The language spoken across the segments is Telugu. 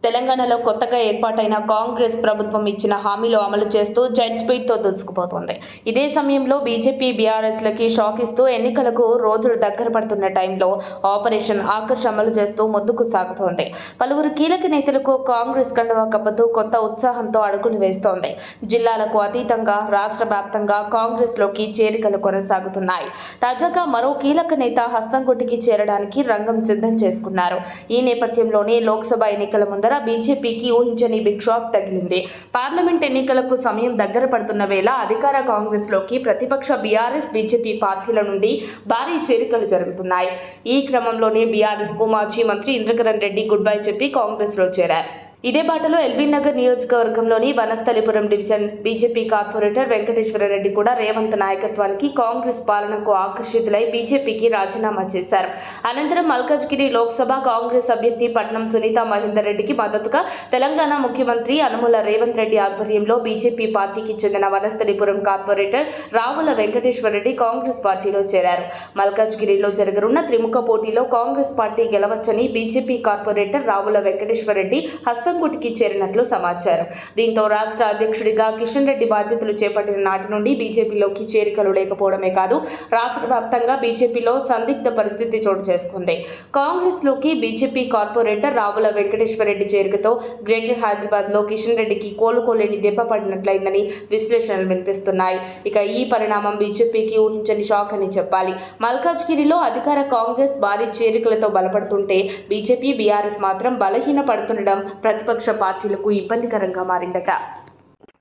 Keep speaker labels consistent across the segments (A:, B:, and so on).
A: తెలంగాణలో కొత్తగా ఏర్పాటైన కాంగ్రెస్ ప్రభుత్వం ఇచ్చిన హామీలు అమలు చేస్తూ జెట్ స్పీడ్తో దూసుకుపోతోంది. ఇదే సమయంలో బీజేపీ, బీఆర్ఎస్లకి షాక్ ఇస్తూ ఎన్నికలకు రోజులు దగ్గర పడుతున్న టైంలో ఆపరేషన్ ఆకర్ష్ అమలు చేస్తూ ముందుకు సాగుతోంది. పలువురు కీలక నేతలకు కాంగ్రెస్ కండువా కప్పుతూ కొత్త ఉత్సాహంతో అడుగులు వేస్తోంది. జిల్లాలకు అతీతంగా రాష్ట్ర వ్యాప్తంగా కాంగ్రెస్లోకి చేరికలు కొనసాగుతున్నాయి. తాజాగా మరో కీలక నేత హస్తంగుట్టికి చేరడానికి రంగం సిద్ధం చేసుకున్నారు. ఈ నేపథ్యంలోనే లోక్సభ ఎన్నికల ముందర బీజేపీకి ఊహించని బిగ్ షాక్ తగిలింది. పార్లమెంట్ ఎన్నికలకు సమయం దగ్గర పడుతున్న వేళ అధికార కాంగ్రెస్లోకి ప్రతిపక్ష బీఆర్ఎస్, బీజేపీ పార్టీల నుండి భారీ చేరికలు జరుగుతున్నాయి. ఈ క్రమంలోనే బీఆర్ఎస్కు మాజీ మంత్రి ఇంద్రకరణ్ రెడ్డి గుడ్ బై చెప్పి కాంగ్రెస్లో చేరారు. ఇదే బాటలో ఎల్బీనగర్ నియోజకవర్గంలోని Vanasthalipuram division BJP corporator Venkateswara Reddy కూడా రేవంత్ నాయకత్వానికి, కాంగ్రెస్ పాలనకు ఆకర్షితులై బీజేపీకి రాజీనామా చేశారు. అనంతరం మల్కాజ్గిరి లోక్సభ కాంగ్రెస్ అభ్యర్థి పట్నం సునీత మహేందర్ రెడ్డికి మద్దతుగా తెలంగాణ ముఖ్యమంత్రి యనుమల రేవంత్ రెడ్డి ఆధ్వర్యంలో బీజేపీ పార్టీకి చెందిన వనస్థలిపురం కార్పొరేటర్ రావుల వెంకటేశ్వరరెడ్డి కాంగ్రెస్ పార్టీలో చేరారు. మల్కాజ్గిరిలో జరగనున్న త్రిముఖ పోటీలో కాంగ్రెస్ పార్టీ గెలవచ్చని బీజేపీ కార్పొరేటర్ రావుల వెంకటేశ్వరరెడ్డి హస్తంగుట్టికి చేరినట్లు సమాచారం. దీంతో రాష్ట్ర అధ్యక్షుడిగా కిషన్ రెడ్డి బాధ్యతలు చేపట్టిన నాటి నుండి బీజేపీలోకి చేరికలు లేకపోవడమే కాదు, రాష్ట్ర వ్యాప్తంగా బీజేపీలో సందిగ్ధ పరిస్థితి చోటు చేసుకుంది. కాంగ్రెస్లోకి బీజేపీ కార్పొరేటర్ రావుల వెంకటేశ్వరరెడ్డి చేరికతో గ్రేటర్ హైదరాబాద్లో కిషన్ రెడ్డికి కోలుకోలేని దెబ్బ పడినట్లయిందని విశ్లేషణలు వినిపిస్తున్నాయి. ఇక ఈ పరిణామం బీజేపీకి ఊహించని షాక్ అని చెప్పాలి. మల్కాజ్గిరిలో అధికార కాంగ్రెస్ భారీ చేరికలతో బలపడుతుంటే బీజేపీ, బీఆర్ఎస్ మాత్రం బలహీన పడుతుండడం ప్రతిపక్ష పార్టీలకు ఇబ్బందికరంగా మారిందట.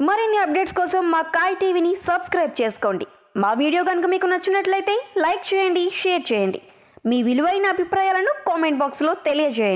B: మరిన్ని అప్డేట్స్ కోసం మా కాయ్ టీవీని సబ్స్క్రైబ్ చేసుకోండి. మా వీడియో కనుక మీకు నచ్చినట్లయితే లైక్ చేయండి, షేర్ చేయండి. మీ విలువైన అభిప్రాయాలను కామెంట్ బాక్స్లో తెలియజేయండి.